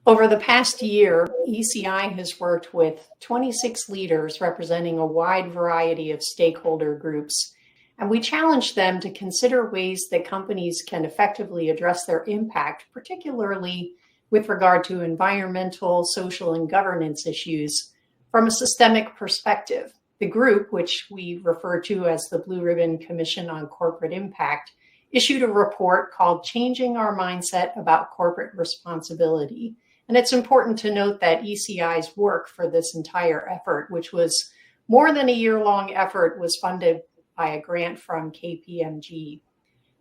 Over the past year, ECI has worked with 26 leaders representing a wide variety of stakeholder groups, and we challenge them to consider ways that companies can effectively address their impact, particularly with regard to environmental, social, and governance issues from a systemic perspective. The group, which we refer to as the Blue Ribbon Commission on Corporate Impact, issued a report called Changing Our Mindset About Corporate Responsibility. And it's important to note that ECI's work for this entire effort, which was more than a year-long effort, was funded by a grant from KPMG.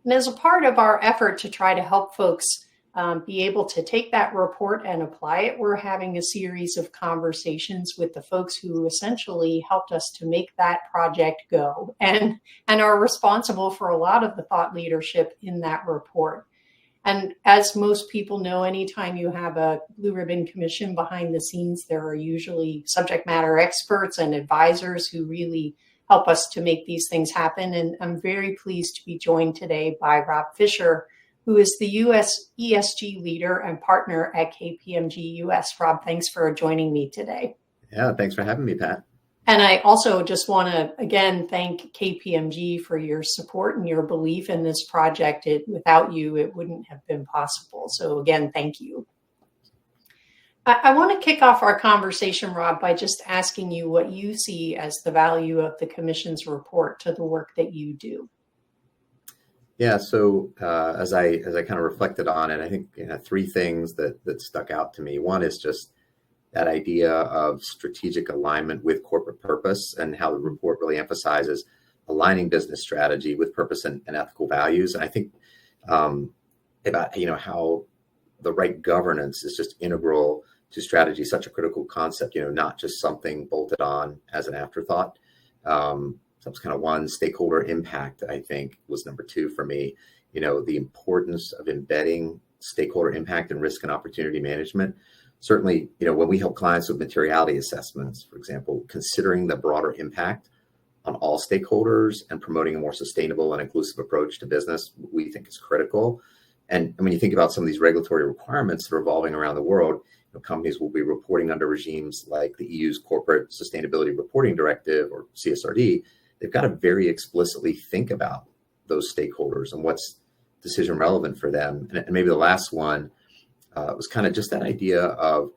And as a part of our effort to try to help folks be able to take that report and apply it, we're having a series of conversations with the folks who essentially helped us to make that project go and are responsible for a lot of the thought leadership in that report. And as most people know, anytime you have a Blue Ribbon Commission behind the scenes, there are usually subject matter experts and advisors who really help us to make these things happen. And I'm very pleased to be joined today by Rob Fisher, who is the U.S. ESG leader and partner at KPMG US. Rob, thanks for joining me today. Yeah, thanks for having me, Pat. And I also just want to, again, thank KPMG for your support and your belief in this project. Without you, it wouldn't have been possible. So again, thank you. I want to kick off our conversation, Rob, by just asking you what you see as the value of the Commission's report to the work that you do. Yeah, so as I kind of reflected on it, I think three things that stuck out to me. One is just that idea of strategic alignment with corporate purpose, and how the report really emphasizes aligning business strategy with purpose and ethical values. And I think about how the right governance is just integral to strategy, such a critical concept. Not just something bolted on as an afterthought. So that's kind of one. Stakeholder impact, I think, was number two for me. The importance of embedding stakeholder impact in risk and opportunity management. Certainly, when we help clients with materiality assessments, for example, considering the broader impact on all stakeholders and promoting a more sustainable and inclusive approach to business, we think is critical. And when you think about some of these regulatory requirements that are evolving around the world, companies will be reporting under regimes like the EU's Corporate Sustainability Reporting Directive, or CSRD. They've got to very explicitly think about those stakeholders and what's decision relevant for them. And maybe the last one was kind of just that idea of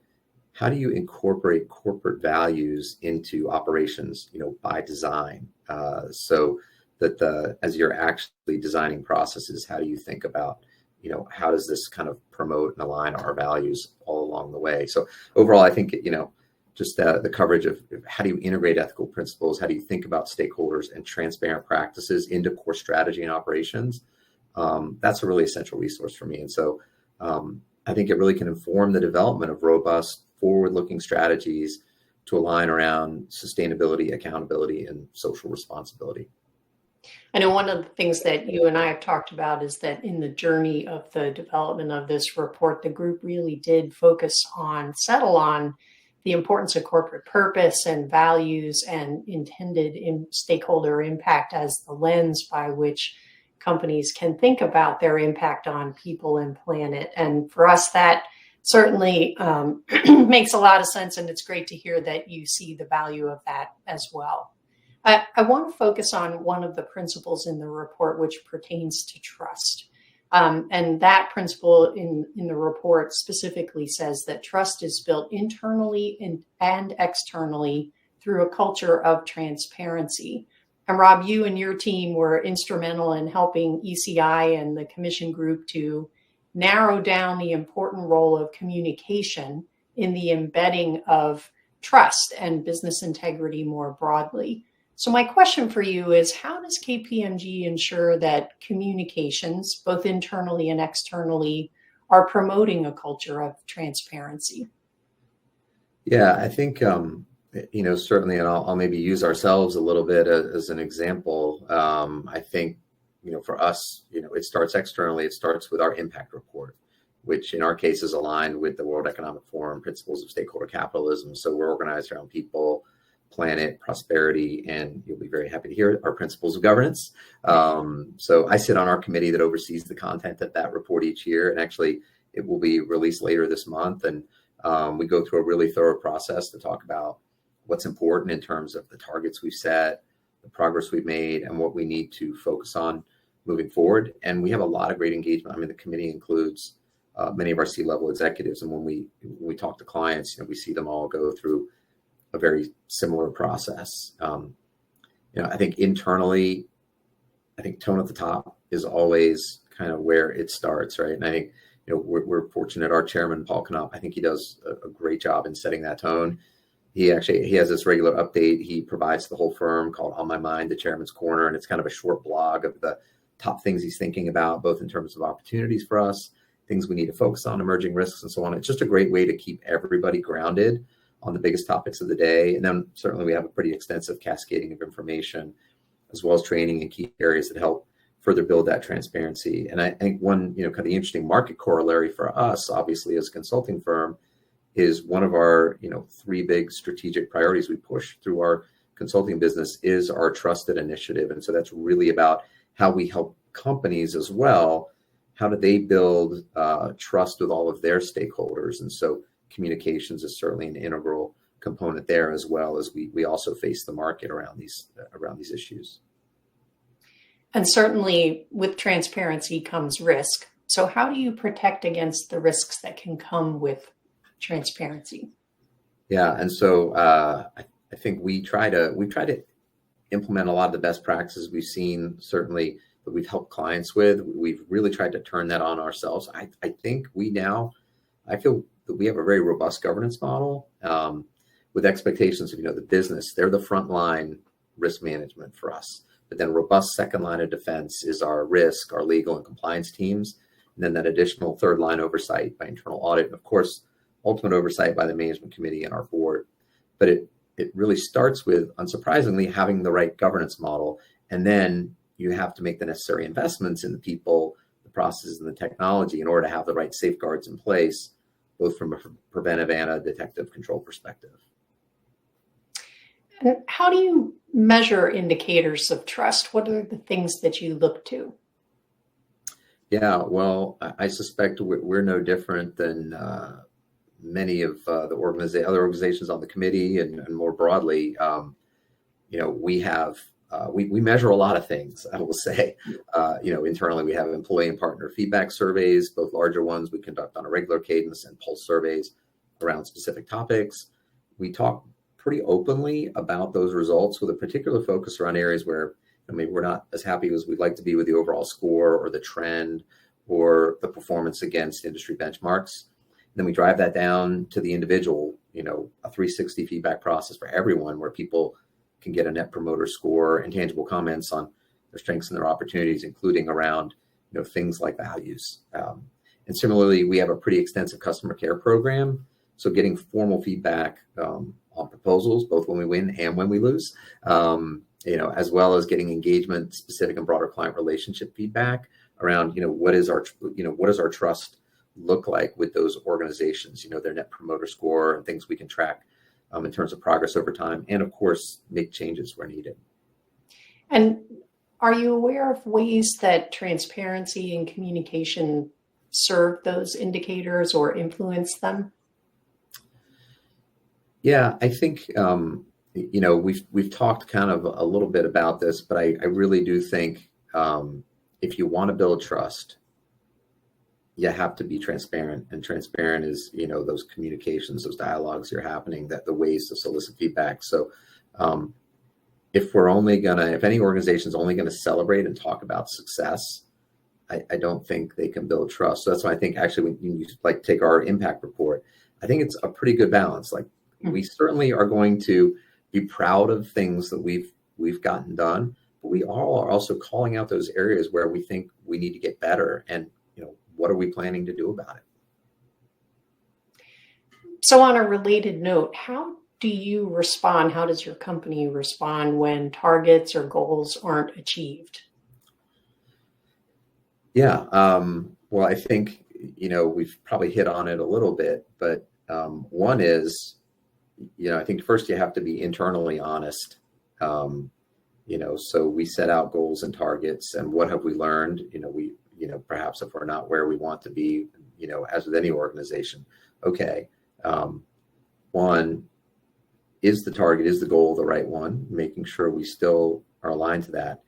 how do you incorporate corporate values into operations, by design, so that as you're actually designing processes, how do you think about, how does this kind of promote and align our values all along the way? So overall, I think, just the coverage of how do you integrate ethical principles, how do you think about stakeholders and transparent practices into core strategy and operations, that's a really essential resource for me. And so I think it really can inform the development of robust, forward-looking strategies to align around sustainability, accountability, and social responsibility. I know one of the things that you and I have talked about is that in the journey of the development of this report, the group really did settle on the importance of corporate purpose and values and intended stakeholder impact as the lens by which companies can think about their impact on people and planet. And for us, that certainly makes a lot of sense. And it's great to hear that you see the value of that as well. I want to focus on one of the principles in the report, which pertains to trust. And that principle in the report specifically says that trust is built internally and externally through a culture of transparency. And Rob, you and your team were instrumental in helping ECI and the Commission Group to narrow down the important role of communication in the embedding of trust and business integrity more broadly. So my question for you is, how does KPMG ensure that communications, both internally and externally, are promoting a culture of transparency? Yeah, I think, certainly, and I'll maybe use ourselves a little bit as an example. I think, for us, it starts externally. It starts with our impact report, which in our case is aligned with the World Economic Forum principles of stakeholder capitalism. So we're organized around people, planet, prosperity, and you'll be very happy to hear our principles of governance. So I sit on our committee that oversees the content of that report each year, and actually it will be released later this month. And We go through a really thorough process to talk about what's important in terms of the targets we've set, the progress we've made, and what we need to focus on moving forward. And we have a lot of great engagement. I mean, the committee includes many of our C-level executives, and when we talk to clients, we see them all go through a very similar process. I think internally, tone at the top is always kind of where it starts, right? And I think we're fortunate. Our chairman, Paul Knopp, I think he does a great job in setting that tone. He has this regular update he provides to the whole firm called On My Mind, the Chairman's Corner, and it's kind of a short blog of the top things he's thinking about, both in terms of opportunities for us, things we need to focus on, emerging risks, and so on. It's just a great way to keep everybody grounded on the biggest topics of the day. And then certainly we have a pretty extensive cascading of information, as well as training in key areas that help further build that transparency. And I think one, kind of the interesting market corollary for us, obviously, as a consulting firm, is one of our, 3 big strategic priorities we push through our consulting business is our trusted initiative. And so that's really about how we help companies as well. How do they build trust with all of their stakeholders? And so communications is certainly an integral component there, as well as we also face the market around these issues. And certainly with transparency comes risk. So how do you protect against the risks that can come with transparency? Yeah, and so I think we try to implement a lot of the best practices we've seen, certainly that we've helped clients with. We've really tried to turn that on ourselves. I think I feel that we have a very robust governance model with expectations of, the business. They're the frontline risk management for us. But then robust second line of defense is our risk, our legal and compliance teams, and then that additional third line oversight by internal audit, and of course, ultimate oversight by the management committee and our board. But it really starts with, unsurprisingly, having the right governance model, and then you have to make the necessary investments in the people, the processes, and the technology in order to have the right safeguards in place, both from a preventive and a detective control perspective. And how do you measure indicators of trust? What are the things that you look to? Yeah, well, I suspect we're no different than many of the other organizations on the committee, and more broadly. We measure a lot of things, I will say. Internally, we have employee and partner feedback surveys, both larger ones we conduct on a regular cadence, and pulse surveys around specific topics. We talk pretty openly about those results with a particular focus around areas where maybe we're not as happy as we'd like to be with the overall score or the trend or the performance against industry benchmarks. And then we drive that down to the individual, a 360 feedback process for everyone where people can get a net promoter score and tangible comments on their strengths and their opportunities, including around, things like values. And similarly, we have a pretty extensive customer care program. So getting formal feedback on proposals, both when we win and when we lose, as well as getting engagement specific and broader client relationship feedback around, what does our trust look like with those organizations, their net promoter score and things we can track in terms of progress over time, and of course, make changes where needed. And are you aware of ways that transparency and communication serve those indicators or influence them? Yeah, I think, we've talked kind of a little bit about this, but I really do think if you want to build trust, you have to be transparent, and transparent is, those communications, those dialogues you're happening, that the ways to solicit feedback. So if any organization's only going to celebrate and talk about success, I don't think they can build trust. So that's why I think actually when you take our impact report, I think it's a pretty good balance. We certainly are going to be proud of things that we've gotten done, but we all are also calling out those areas where we think we need to get better, and what are we planning to do about it? So on a related note, how do you respond? How does your company respond when targets or goals aren't achieved? Yeah, well, I think, we've probably hit on it a little bit, but one is, I think first you have to be internally honest. So we set out goals and targets, and what have we learned? Perhaps if we're not where we want to be, as with any organization, okay, Um, One, is the target, is the goal the right one? Making sure we still are aligned to that.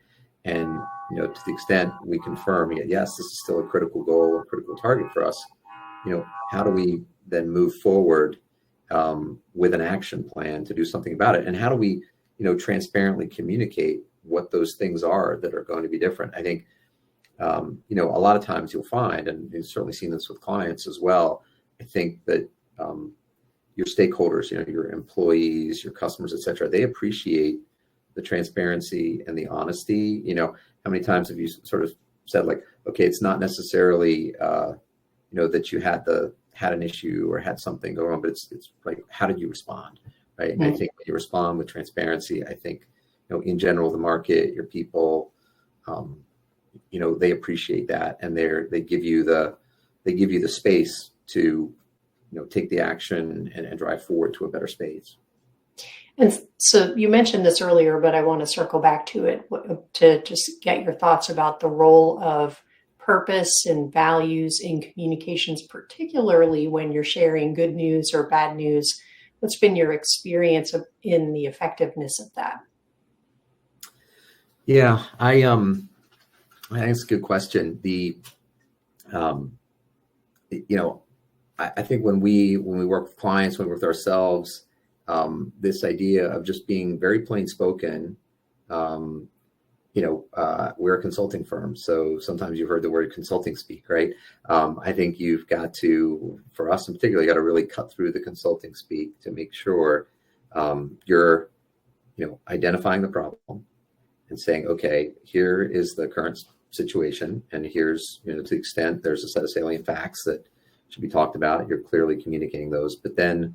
And, to the extent we confirm, yes, this is still a critical goal, a critical target for us, how do we then move forward with an action plan to do something about it? And how do we, transparently communicate what those things are that are going to be different? I think, a lot of times you'll find, and you've certainly seen this with clients as well, I think that your stakeholders, your employees, your customers, et cetera, they appreciate the transparency and the honesty. How many times have you sort of said like, okay, it's not necessarily, that you had an issue or had something go on, but it's like, how did you respond? Right. And I think when you respond with transparency, I think, in general, the market, your people, they appreciate that. And they give you the space to, take the action and drive forward to a better space. And so you mentioned this earlier, but I want to circle back to it to just get your thoughts about the role of purpose and values in communications, particularly when you're sharing good news or bad news. What's been your experience in the effectiveness of that? Yeah, I think it's a good question. I think when we work with clients, when we work with ourselves, this idea of just being very plain spoken, we're a consulting firm, so sometimes you've heard the word consulting speak, right? I think you've got to, for us in particular, you got to really cut through the consulting speak to make sure you're, identifying the problem and saying, okay, here is the current situation, and here's, to the extent there's a set of salient facts that should be talked about, you're clearly communicating those. But then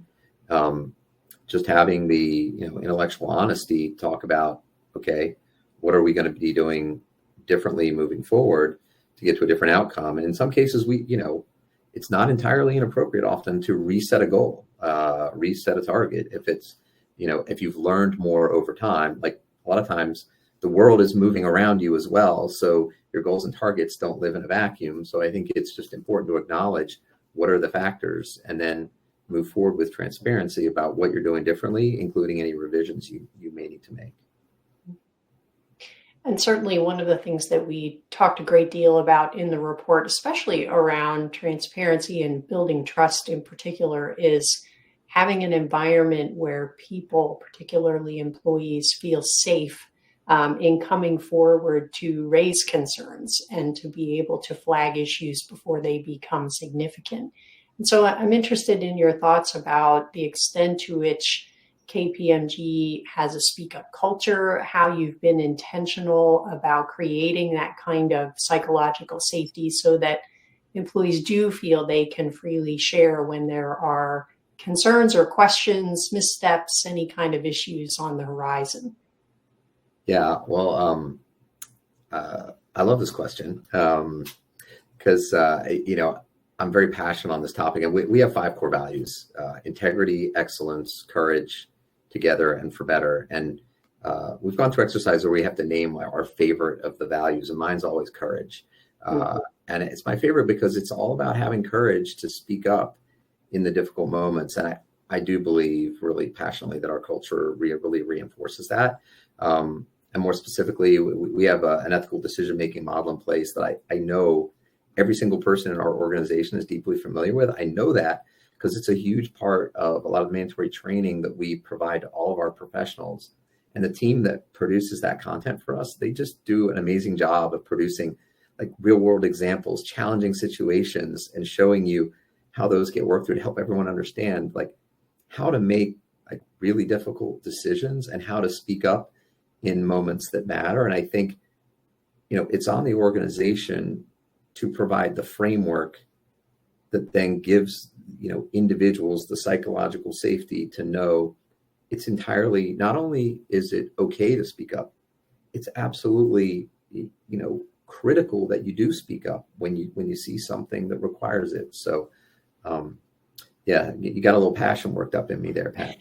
just having the intellectual honesty, talk about, okay, what are we going to be doing differently moving forward to get to a different outcome? And in some cases, it's not entirely inappropriate often to reset a goal, reset a target. If it's, if you've learned more over time, like a lot of times the world is moving around you as well. So your goals and targets don't live in a vacuum. So I think it's just important to acknowledge what are the factors and then move forward with transparency about what you're doing differently, including any revisions you may need to make. And certainly one of the things that we talked a great deal about in the report, especially around transparency and building trust in particular, is having an environment where people, particularly employees, feel safe in coming forward to raise concerns and to be able to flag issues before they become significant. And so I'm interested in your thoughts about the extent to which KPMG has a speak up culture, how you've been intentional about creating that kind of psychological safety so that employees do feel they can freely share when there are concerns or questions, missteps, any kind of issues on the horizon. Yeah, well, I love this question because, I'm very passionate on this topic. And we have 5 core values: integrity, excellence, courage, together, and for better. And we've gone through exercise where we have to name our favorite of the values, and mine's always courage. And it's my favorite because it's all about having courage to speak up in the difficult moments. And I do believe really passionately that our culture really reinforces that. And more specifically, we have an ethical decision-making model in place that I know every single person in our organization is deeply familiar with. I know that because it's a huge part of a lot of mandatory training that we provide to all of our professionals. And the team that produces that content for us, they just do an amazing job of producing like real world examples, challenging situations, and showing you how those get worked through to help everyone understand like how to make like really difficult decisions and how to speak up in moments that matter. And I think, it's on the organization to provide the framework that then gives, individuals the psychological safety to know it's entirely, not only is it okay to speak up, it's absolutely, critical that you do speak up when you see something that requires it. So, yeah, you got a little passion worked up in me there, Pat.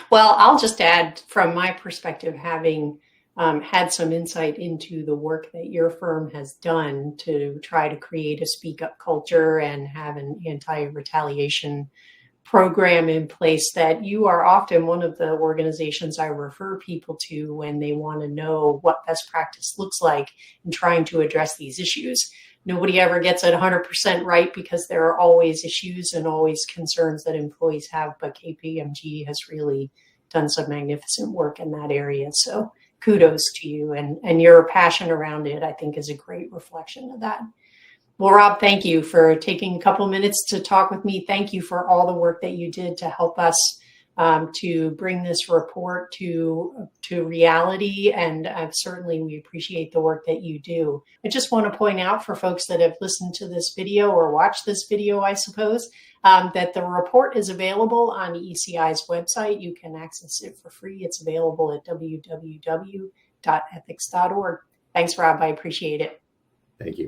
Well, I'll just add from my perspective, having had some insight into the work that your firm has done to try to create a speak up culture and have an anti-retaliation program in place that you are often one of the organizations I refer people to when they want to know what best practice looks like in trying to address these issues. Nobody ever gets it 100% right because there are always issues and always concerns that employees have, but KPMG has really done some magnificent work in that area. So kudos to you, and your passion around it, I think, is a great reflection of that. Well, Rob, thank you for taking a couple minutes to talk with me. Thank you for all the work that you did to help us to bring this report to reality. And certainly we appreciate the work that you do. I just want to point out for folks that have listened to this video or watched this video, I suppose, that the report is available on ECI's website. You can access it for free. It's available at www.ethics.org. Thanks, Rob. I appreciate it. Thank you.